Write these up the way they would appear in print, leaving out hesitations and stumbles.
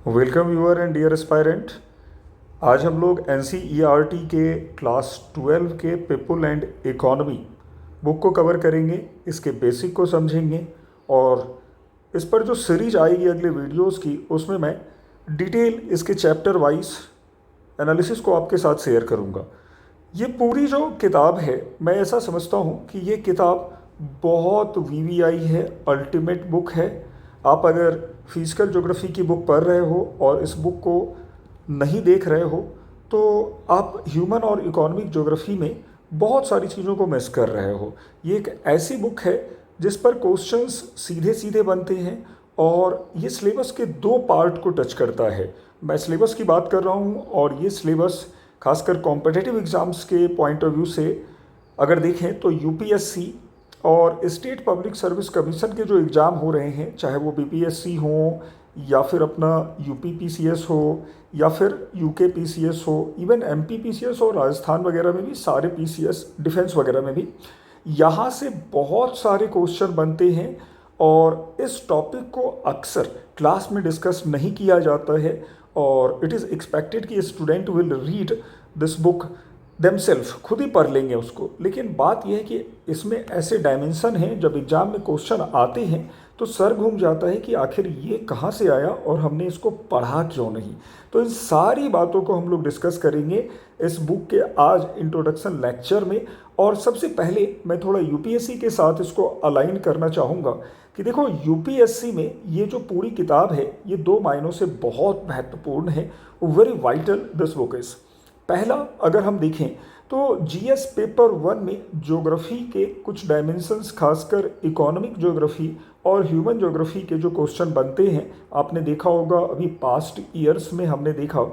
Welcome viewer and dear aspirant. आज हम लोग एन के क्लास 12 के पीपल एंड इकोनॉमी बुक को कवर करेंगे, इसके बेसिक को समझेंगे और इस पर जो सीरीज आएगी अगले वीडियोस की उसमें मैं डिटेल इसके चैप्टर वाइज एनालिसिस को आपके साथ शेयर करूंगा। ये पूरी जो किताब है मैं ऐसा समझता हूँ कि ये किताब बहुत वीवीआई है, अल्टीमेट बुक है। आप अगर फिजिकल ज्योग्राफी की बुक पढ़ रहे हो और इस बुक को नहीं देख रहे हो तो आप ह्यूमन और इकोनॉमिक ज्योग्राफी में बहुत सारी चीज़ों को मिस कर रहे हो। ये एक ऐसी बुक है जिस पर क्वेश्चंस सीधे सीधे बनते हैं और ये सिलेबस के दो पार्ट को टच करता है। मैं सिलेबस की बात कर रहा हूँ और ये सिलेबस खासकर कॉम्पिटिटिव एग्ज़ाम्स के पॉइंट ऑफ व्यू से अगर देखें तो यूपीएससी और स्टेट पब्लिक सर्विस कमीशन के जो एग्ज़ाम हो रहे हैं, चाहे वो बीपीएससी हो या फिर अपना यूपी पीसीएस हो या फिर यूके पीसीएस हो, इवन एमपी पीसीएस और राजस्थान वगैरह में भी सारे पीसीएस, डिफेंस वगैरह में भी यहाँ से बहुत सारे क्वेश्चन बनते हैं और इस टॉपिक को अक्सर क्लास में डिस्कस नहीं किया जाता है और इट इज़ एक्सपेक्टेड कि student will read this book themselves, खुद ही पढ़ लेंगे उसको। लेकिन बात यह है कि इसमें ऐसे डायमेंशन हैं, जब एग्ज़ाम में क्वेश्चन आते हैं तो सर घूम जाता है कि आखिर ये कहाँ से आया और हमने इसको पढ़ा क्यों नहीं। तो इन सारी बातों को हम लोग डिस्कस करेंगे इस बुक के आज इंट्रोडक्शन लेक्चर में। और सबसे पहले मैं थोड़ा यूपीएससी के साथ इसको अलाइन करना चाहूँगा कि देखो यूपीएससी में ये जो पूरी किताब है ये दो मायनों से बहुत महत्वपूर्ण है। Very vital this book is. पहला अगर हम देखें तो जीएस पेपर 1 में ज्योग्राफी के कुछ डायमेंशंस, खासकर इकोनॉमिक ज्योग्राफी और ह्यूमन ज्योग्राफी के जो क्वेश्चन बनते हैं, आपने देखा होगा अभी पास्ट ईयर्स में हमने देखा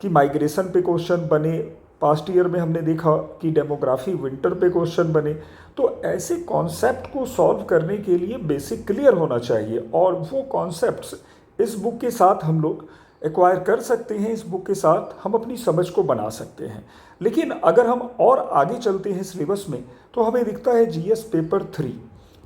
कि माइग्रेशन पे क्वेश्चन बने, पास्ट ईयर में हमने देखा कि डेमोग्राफी विंटर पे क्वेश्चन बने। तो ऐसे कॉन्सेप्ट को सॉल्व करने के लिए बेसिक क्लियर होना चाहिए और वो कॉन्सेप्ट्स इस बुक के साथ हम लोग एक्वायर कर सकते हैं। इस बुक के साथ हम अपनी समझ को बना सकते हैं। लेकिन अगर हम और आगे चलते हैं सिलेबस में तो हमें दिखता है GS paper 3।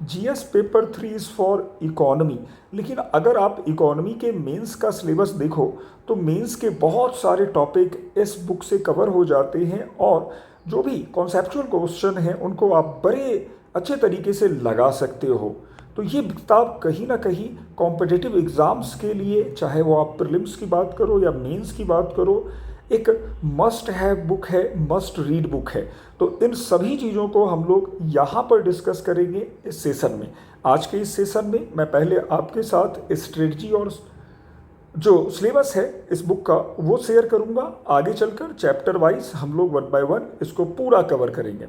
GS paper 3 is for economy. लेकिन अगर आप इकोनॉमी के मेंस का सिलेबस देखो तो मेंस के बहुत सारे टॉपिक इस बुक से कवर हो जाते हैं और जो भी कॉन्सेप्चुअल क्वेश्चन हैं उनको आप बड़े अच्छे तरीके से लगा सकते हो। तो ये किताब कहीं ना कहीं कॉम्पिटिटिव एग्ज़ाम्स के लिए, चाहे वो आप प्रीलिम्स की बात करो या मेंस की बात करो, एक मस्ट हैव बुक है, मस्ट रीड बुक है। तो इन सभी चीज़ों को हम लोग यहाँ पर डिस्कस करेंगे इस सेशन में। आज के इस सेशन में मैं पहले आपके साथ स्ट्रेटजी और जो सिलेबस है इस बुक का वो शेयर करूँगा। आगे चलकर चैप्टर वाइज हम लोग 1 बाय 1 इसको पूरा कवर करेंगे।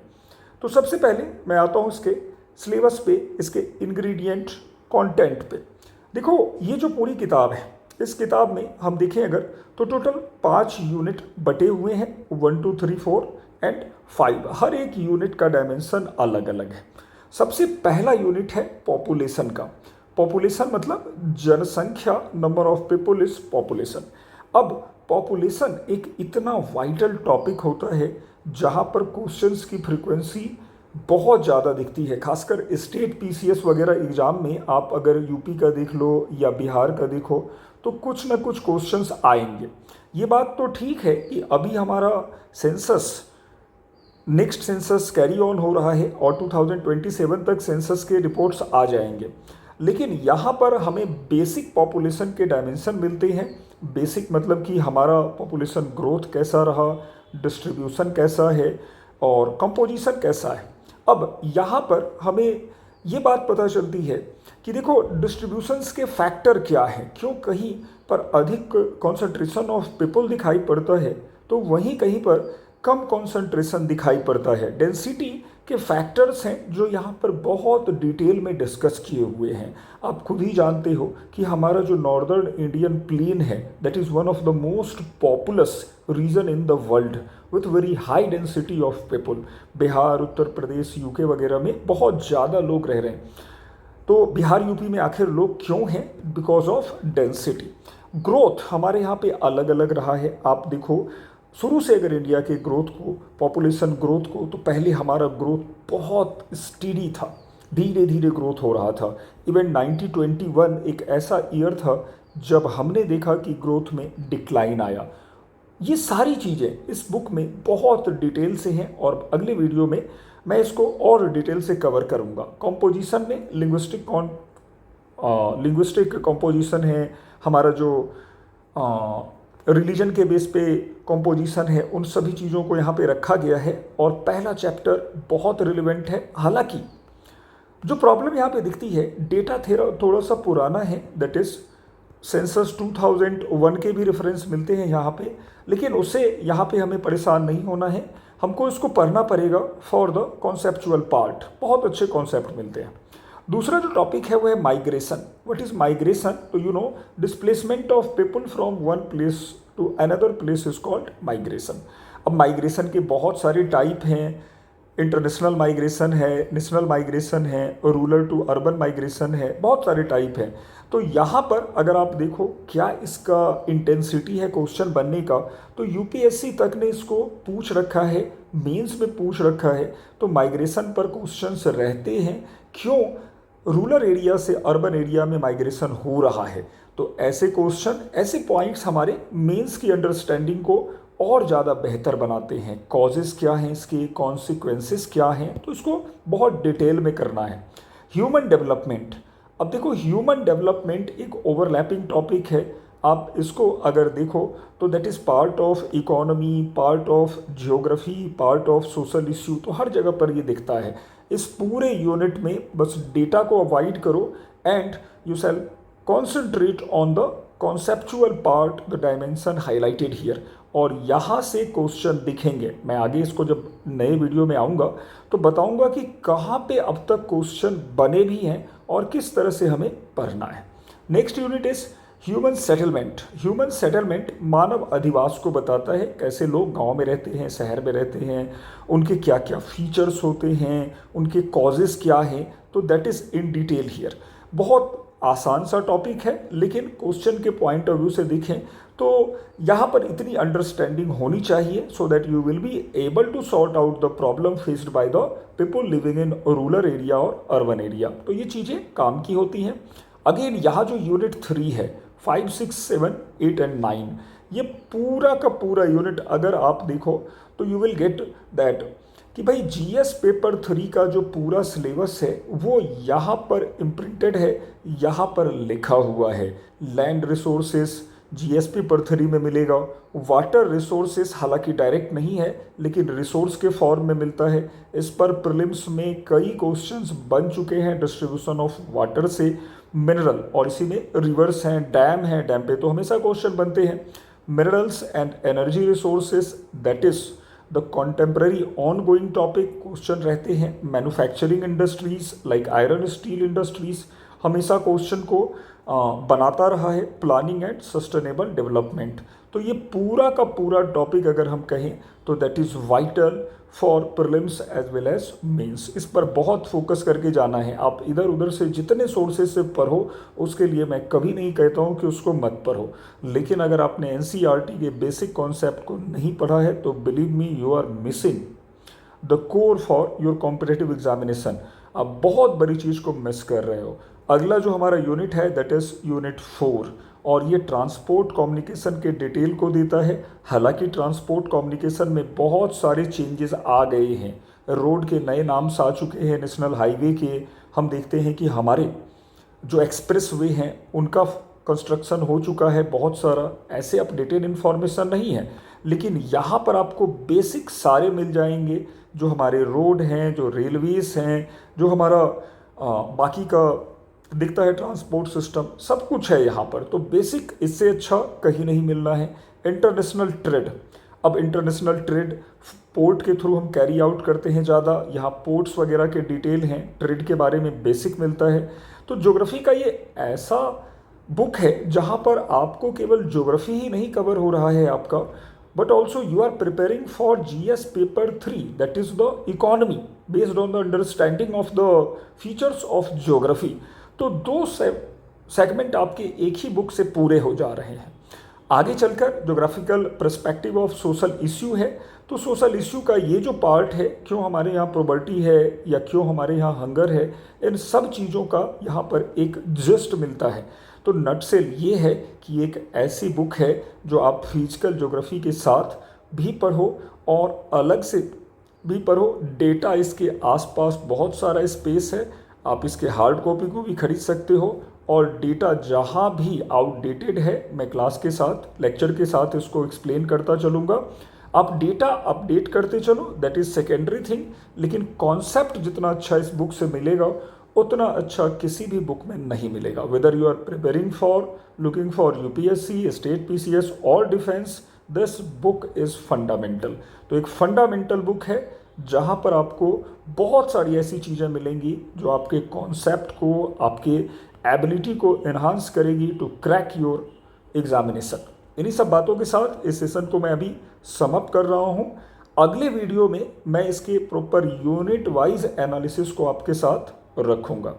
तो सबसे पहले मैं आता हूँ इसके सिलेबस पे, इसके इंग्रेडिएंट कंटेंट पे। देखो ये जो पूरी किताब है, इस किताब में हम देखें अगर तो टोटल 5 यूनिट बटे हुए हैं, 1 2 3 4 एंड 5। हर एक यूनिट का डायमेंशन अलग अलग है। सबसे पहला यूनिट है पॉपुलेशन का। पॉपुलेशन मतलब जनसंख्या, number of people is population. अब पॉपुलेशन एक इतना वाइटल टॉपिक होता है जहाँ पर क्वेश्चंस की फ्रीक्वेंसी बहुत ज़्यादा दिखती है। खासकर स्टेट पीसीएस वगैरह एग्ज़ाम में आप अगर यूपी का देख लो या बिहार का देखो तो कुछ ना कुछ क्वेश्चंस आएंगे। ये बात तो ठीक है कि अभी हमारा census, next census carry on हो रहा है और 2027 तक सेंसस के रिपोर्ट्स आ जाएंगे। लेकिन यहाँ पर हमें बेसिक पॉपुलेशन के डायमेंशन मिलते हैं। बेसिक मतलब कि हमारा पॉपुलेशन ग्रोथ कैसा रहा, डिस्ट्रीब्यूशन कैसा है और कंपोजिशन कैसा है। अब यहाँ पर हमें ये बात पता चलती है कि देखो डिस्ट्रीब्यूशंस के फैक्टर क्या हैं। क्यों कहीं पर अधिक कॉन्सेंट्रेशन ऑफ पीपल दिखाई पड़ता है तो वहीं कहीं पर कम कॉन्सेंट्रेशन दिखाई पड़ता है। डेंसिटी के फैक्टर्स हैं जो यहाँ पर बहुत डिटेल में डिस्कस किए हुए हैं। आप खुद ही जानते हो कि हमारा जो नॉर्दर्न इंडियन प्लेन है that is one of the most populous region in the world with very high density of people. Bihar, Uttar Pradesh, यूके वगैरह में बहुत ज़्यादा लोग रह रहे हैं। तो बिहार यूपी में आखिर लोग क्यों हैं? Because of density. ग्रोथ हमारे यहाँ पे अलग अलग रहा है। आप देखो शुरू से अगर इंडिया के ग्रोथ को, पॉपुलेशन ग्रोथ को, तो पहले हमारा ग्रोथ बहुत स्टीडी था, धीरे धीरे ग्रोथ हो रहा था। इवन 1921 एक ऐसा ईयर था जब हमने देखा कि ग्रोथ में डिक्लाइन आया। ये सारी चीज़ें इस बुक में बहुत डिटेल से हैं और अगले वीडियो में मैं इसको और डिटेल से कवर करूँगा। कॉम्पोजिशन में लिंग्विस्टिक कॉम्पोजिशन है, हमारा जो रिलीजन के बेस पे कॉम्पोजिशन है, उन सभी चीज़ों को यहाँ पे रखा गया है और पहला चैप्टर बहुत रिलेवेंट है। हालांकि जो प्रॉब्लम यहाँ पे दिखती है, डेटा थोड़ा सा पुराना है, दैट इज़ सेंसस 2001 के भी रेफरेंस मिलते हैं यहाँ पे, लेकिन उससे यहाँ पे हमें परेशान नहीं होना है। हमको इसको पढ़ना पड़ेगा फॉर द कॉन्सेप्चुअल पार्ट, बहुत अच्छे कॉन्सेप्ट मिलते हैं। दूसरा जो टॉपिक है वो है माइग्रेशन। What is migration? तो you know, displacement of people from one place to another place is called migration. अब माइग्रेशन के बहुत सारे टाइप हैं, इंटरनेशनल माइग्रेशन है, नेशनल माइग्रेशन है, रूरल टू अर्बन माइग्रेशन है, बहुत सारे टाइप हैं। तो यहाँ पर अगर आप देखो क्या इसका इंटेंसिटी है क्वेश्चन बनने का, तो यूपीएससी तक ने इसको पूछ रखा है, मेंस में पूछ रखा है। तो माइग्रेशन पर क्वेश्चंस रहते हैं, क्यों रूरल एरिया से अर्बन एरिया में माइग्रेशन हो रहा है। तो ऐसे क्वेश्चन, ऐसे पॉइंट्स हमारे मेंस की अंडरस्टैंडिंग को और ज़्यादा बेहतर बनाते हैं। कॉजेज़ क्या हैं इसके, कॉन्सिक्वेंसेस क्या हैं, तो इसको बहुत डिटेल में करना है। ह्यूमन डेवलपमेंट, अब देखो ह्यूमन डेवलपमेंट एक ओवरलैपिंग टॉपिक है। आप इसको अगर देखो तो that is part of economy, part of geography, part of social issue, तो हर जगह पर ये दिखता है। इस पूरे यूनिट में बस डेटा को अवॉइड करो and you shall concentrate on the conceptual part, the dimension highlighted here. और यहाँ से क्वेश्चन दिखेंगे। मैं आगे इसको जब नए वीडियो में आऊँगा तो बताऊँगा कि कहाँ पे अब तक क्वेश्चन बने भी हैं और किस तरह से हमें पढ़ना है। Next unit is human settlement. Human settlement मानव अधिवास को बताता है, कैसे लोग गांव में रहते हैं, शहर में रहते हैं, उनके क्या क्या फीचर्स होते हैं, उनके कॉजेज़ क्या हैं। तो that is in detail here. बहुत आसान सा टॉपिक है, लेकिन क्वेश्चन के पॉइंट ऑफ व्यू से देखें तो यहाँ पर इतनी अंडरस्टैंडिंग होनी चाहिए so that you will be able to sort out the problem faced by the people living in rural area और अर्बन एरिया। तो ये चीज़ें काम की होती हैं। अगेन यहाँ जो यूनिट 3 है, 5, 6, 7, 8 एंड 9, ये पूरा का पूरा यूनिट अगर आप देखो तो यू विल गेट दैट कि भाई जीएस पेपर 3 का जो पूरा सिलेबस है वो यहाँ पर इम्प्रिंटेड है, यहाँ पर लिखा हुआ है। लैंड रिसोर्सेस जीएस पेपर 3 में मिलेगा। वाटर रिसोर्सेस हालांकि डायरेक्ट नहीं है, लेकिन रिसोर्स के फॉर्म में मिलता है। इस पर प्रीलिम्स में कई क्वेश्चंस बन चुके हैं डिस्ट्रीब्यूशन ऑफ वाटर से। मिनरल, और इसी में रिवर्स हैं, डैम है, डैम पे तो हमेशा क्वेश्चन बनते हैं। Minerals and energy resources, that is the contemporary on going topic question रहते हैं। Manufacturing industries like iron steel industries हमेशा क्वेश्चन को बनाता रहा है। प्लानिंग एंड सस्टेनेबल डेवलपमेंट, तो ये पूरा का पूरा टॉपिक अगर हम कहें तो that is vital for prelims as well as mains. इस पर बहुत फोकस करके जाना है। आप इधर उधर से जितने सोर्सेज से पढ़ो, उसके लिए मैं कभी नहीं कहता हूँ कि उसको मत पढ़ो, लेकिन अगर आपने एनसीईआरटी के बेसिक कॉन्सेप्ट को नहीं पढ़ा है तो believe me you are missing the core for your competitive examination. आप बहुत बड़ी चीज़ को मिस कर रहे हो। अगला जो हमारा यूनिट है दैट इज़ यूनिट 4, और ये ट्रांसपोर्ट कम्युनिकेशन के डिटेल को देता है। हालांकि ट्रांसपोर्ट कम्युनिकेशन में बहुत सारे चेंजेस आ गए हैं, रोड के नए नाम्स आ चुके हैं, नेशनल हाईवे के। हम देखते हैं कि हमारे जो एक्सप्रेस वे हैं उनका कंस्ट्रक्शन हो चुका है बहुत सारा। ऐसे अपडेटेड इन्फॉर्मेशन नहीं है, लेकिन यहाँ पर आपको बेसिक सारे मिल जाएंगे, जो हमारे रोड हैं, जो रेलवेज़ हैं, जो हमारा बाकी का दिखता है ट्रांसपोर्ट सिस्टम, सब कुछ है यहाँ पर। तो बेसिक इससे अच्छा कहीं नहीं मिलना है। इंटरनेशनल ट्रेड, अब इंटरनेशनल ट्रेड पोर्ट के थ्रू हम कैरी आउट करते हैं ज़्यादा। यहाँ पोर्ट्स वगैरह के डिटेल हैं, ट्रेड के बारे में बेसिक मिलता है। तो ज्योग्राफी का ये ऐसा बुक है जहाँ पर आपको केवल ज्योग्राफी ही नहीं कवर हो रहा है आपका, but also you are preparing for GS paper 3, that is the economy based on the understanding of the features of geography. तो दो सेगमेंट आपके एक ही बुक से पूरे हो जा रहे हैं। आगे चलकर geographical perspective of social issue है। तो सोशल इश्यू का ये जो पार्ट है, क्यों हमारे यहाँ प्रॉपर्टी है या क्यों हमारे यहाँ हंगर है, इन सब चीज़ों का यहाँ पर एक जिस्ट मिलता है। तो नटसेल ये है कि एक ऐसी बुक है जो आप फिजिकल ज्योग्राफी के साथ भी पढ़ो और अलग से भी पढ़ो। डेटा इसके आसपास बहुत सारा स्पेस है, आप इसके हार्ड कॉपी को भी खरीद सकते हो और डेटा जहाँ भी आउटडेटेड है मैं क्लास के साथ लेक्चर के साथ इसको एक्सप्लेन करता चलूँगा। आप डेटा अपडेट करते चलो, दैट इज़ सेकेंडरी थिंग, लेकिन कॉन्सेप्ट जितना अच्छा इस बुक से मिलेगा उतना अच्छा किसी भी बुक में नहीं मिलेगा। Whether you are preparing for looking for UPSC, state PCS और defence, this book is fundamental. तो एक फंडामेंटल बुक है जहाँ पर आपको बहुत सारी ऐसी चीज़ें मिलेंगी जो आपके कॉन्सेप्ट को, आपके एबिलिटी को एनहांस करेगी टू क्रैक योर एग्जामिनेशन। इन्हीं सब बातों के साथ इस सेशन को मैं अभी समाप्त कर रहा हूँ। अगले वीडियो में मैं इसके प्रॉपर यूनिट वाइज एनालिसिस को आपके साथ रखूँगा।